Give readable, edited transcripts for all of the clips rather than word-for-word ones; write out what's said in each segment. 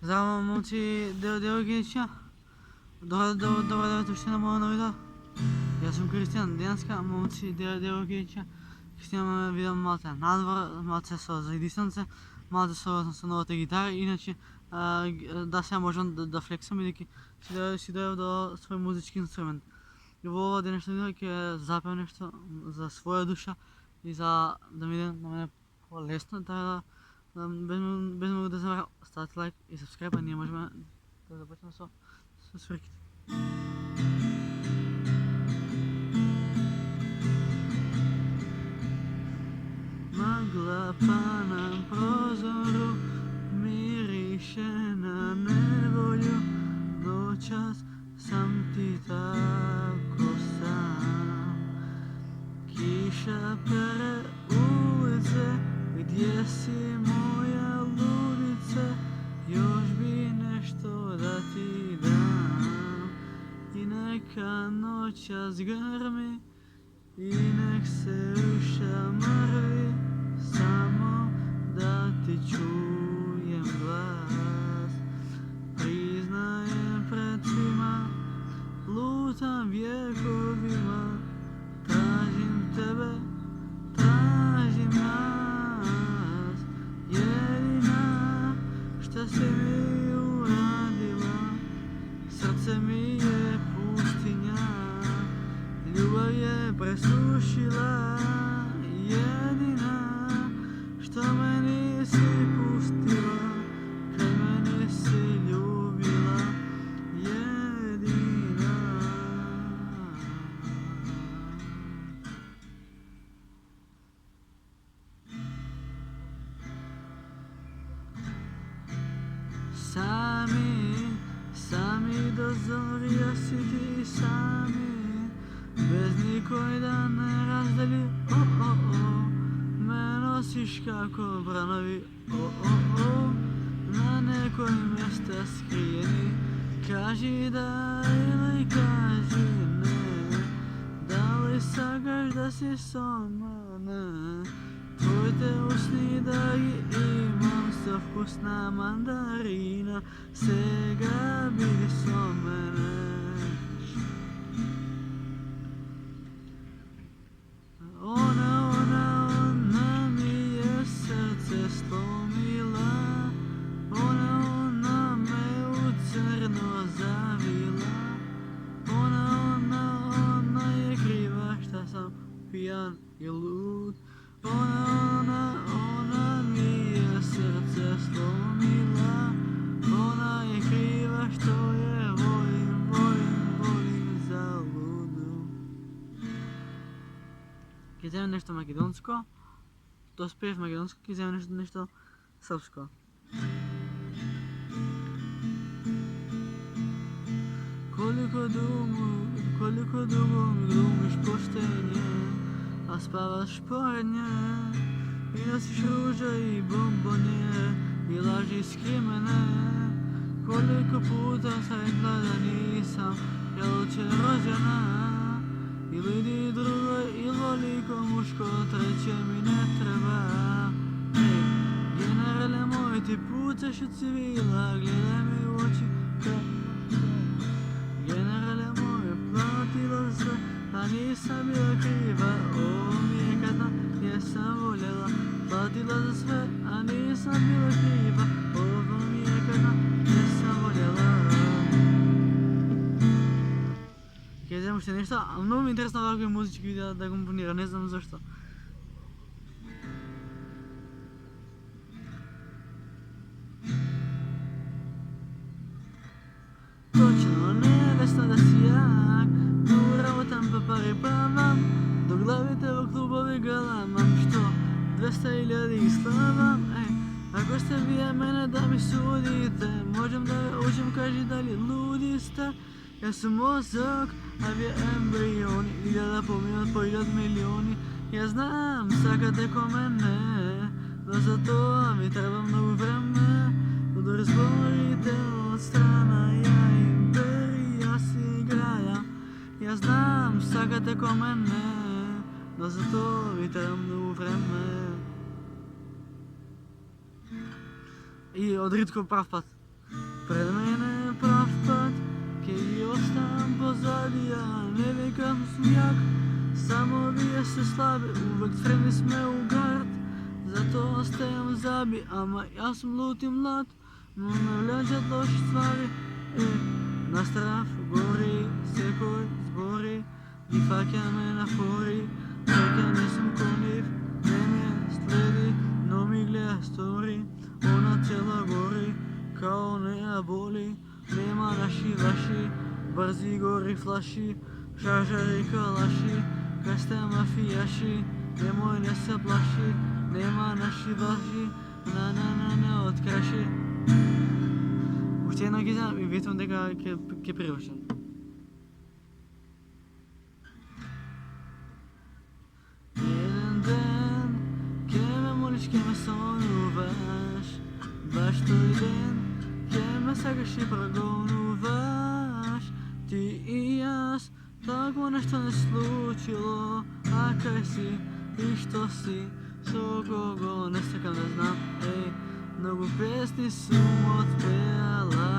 Здраво, момци, девойки. Добре дошли на моя нов видео. Аз съм Кристиан. Денеска, момци, девойки. Кристиан видео малце надвор, малце са заиди слънце, малце са новата гитара. Иначе, да, сега можем да флексам, бидейки си дойдем до свой музички инструмент. И во денешно видео ќе запеам нещо за своя душа и за да ми иде на мене по-лесно, без много да забравя, ставате лайк и subscribe, а ние можем да започнем с свирките. Мъгла на прозору мирише на неволю, но час sam ti tako sam. Kiša pere ulice, gdje si moja ludice, još bi nešto da ti dam. I neka noćas grmi, i nek se ušamrvi, samo da ti čujem glas. Priznajem pred svima, lutam vjekovima, tražim tebe, tražim nas. Jedina šta si mi uradila, srce mi je pustinja, ljubav je presušila. Jedina što me nisi pustila, kad me nisi ljubila. Jedina. Sami do zorija si ti sami, bez nikoj da ne razdeli. Me nosiš kako branovi, na nekoj mjesta skrijeni. Kaži da ili kaži ne, da li sagaš da si so mene. Tvojte usni da ih imam, sa vkusna mandarina, sega bili so mene. Ona mi je srce slomila, ona me u crno zavila. Ona je kriva šta sam pijan i lud. Ona mi je srce slomila, ona je kriva što je volim za ludu. Ке вземем нещо македонско, то спее в македонско, ке вземем нещо српско. Koliko dugo mi glumiš poštenje, a spavaš pored nje, i nosiš ruže i bombonje, i laži skrivene. Koliko puta sam rekla da nisam, jel će rođena, ili idi drugo, ili ko muško, treće mi ne treba. Ej, generale moj, ti pucaš od civila, gledaj mi u oči, generale moje, platila sve, a nisam bila kriva. Ovo mi je kazna, jesam voljela, platila za sve, a nisam bila kriva. Ovo mi je kazna, jesam voljela. Ке вземем още нещо, много ми е интересно овакви музички да компонира, не знам защо. Точно невестно да си як, но работам по пари правам, до главите в клубови галамам. Що? 200,000 изславам, ако ще вие мене да ми судите, можем да учим, кажи дали луди сте. Аз съм мозък, а вие ембриони, и да поминат поидат милиони. Я знам, сакате ко мене, но за това ми трябва много време, но да разборите от страна я импери, аз играя. Я знам, сакате ко мене, но за това ми трябва много време. И от Ритко прав път. pozadí, ja neviem kam som jak. Samovije se slabe, uvek spremni sme u gard. Zato ostajem zabi, ama ja sam lud i mlad. No me vleđat loši stvari, na straf gori, sekoj zbori. I fakja me na fori, čak ja nisam koniv. Ne me sledi, no mi gleda story. Ona cijela gori, kao nea boli. Nema naši vaši, brzi gori flaši. Žažari kalaši, kaj ste mafijaši. Nemoj ne se plaši, nema naši vaši. Ne odkraši. Уште едно ги знам и ветвам дека ќе привршам. Еден ден ќе ме молиш, ќе ме сонуваш. Баш тој ден ќе ме сакаш и прогонуваш. Ти и јас, такво нешто не случило. А кај си и што си, со кого не сакам да знам. Mnogo pesni sum otpela,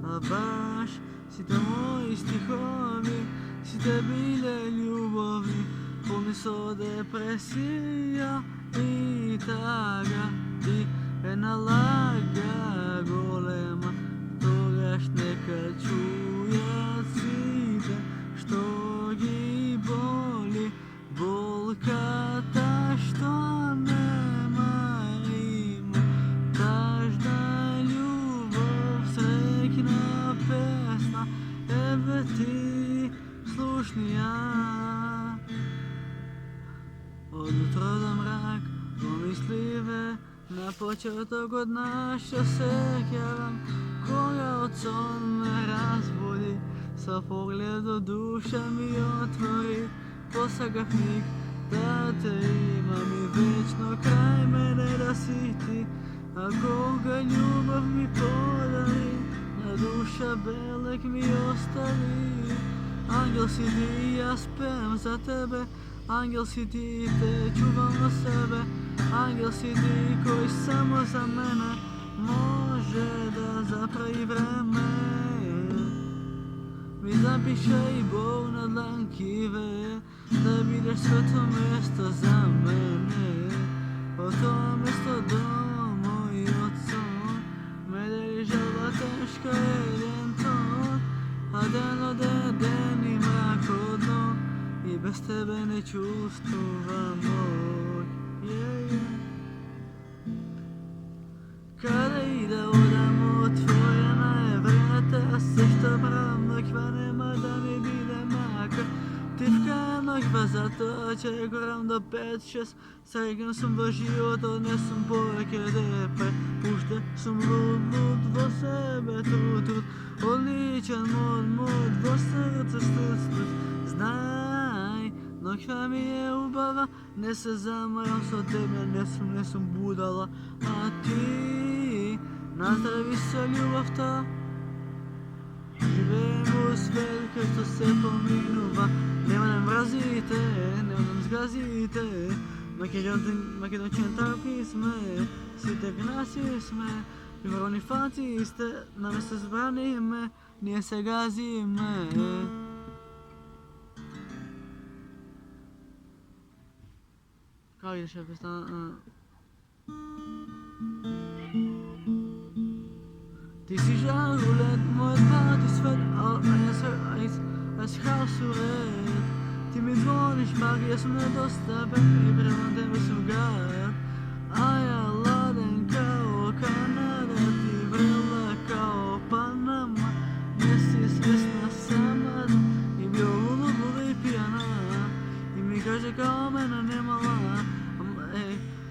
a baš si to moji stihovi, si te bile ljubavi, polni so depresija i taga, ti jedna laga golema, togaš neka čuja cvite, što gi boli, bolka ta što nema. Ti slušnija. Od utra do mrak pomislive, na početak od nas čo sekjavam, koga od son me razbudi, sa pogledu duša mi otvori, posagah mig da te imam i večno kraj mene da si ti, a koga ljubav mi podari, duša belek mi ostavi. Angel si ti, ja spem za tebe. Angel si ti, te čuvam na sebe. Angel si ti koji samo za mene može da zapravi vreme. Mi zapiše i Bog na dlankive, da vidiš sve to mesto za mene. O to mesto dom moj otcom, me deli žalba teška jeden ton, a den od den i mrak odno, i bez tebe ne čustuvam moj. Kada ide odamo otvorena je vrata, sve što pravam nokva nema da mi bide makar. Tivka nokva zato če goram do 5-6, srećan sam do života, odnesem poreke depe. Pušte sam lud do sebe trud, odličan mod do srca stud. Znaj, nokva mi je ubava, ne se zamaram sa tebe, ne sam budala. A ti, nazdravi se ljubav ta, živim u svet kao što se pominuva. Nema nam mrazite, nema nam zgazite, Makedončan takvi sme, svi tek nasi sme, vroni fanci ste, nam se zbrani me, nije se gazi me. Kao ideš je pesna? Ti si žarulet, moj party svet, a ich hausuret. Ti mi zvoniš, mag, ja sam nedostaben i prema tebe sam gad. A ja laden kao Kanada, ti vrela kao Panama. Nesi svjesna sama i bio luda i pijana. I mi kaže kao mene nemala.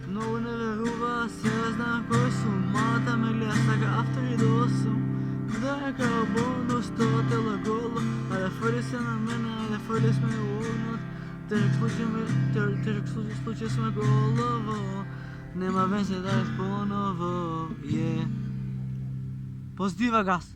Mnogo ne veruva se, ja znam koji su mata me gleda saga after i dosum. Da je kao bonus to tela golo, a da följer se na mene, a da följer s me u odnot. Težak slučaj s me golovo, nema veze da je ponovo, je. Pozdiva gas!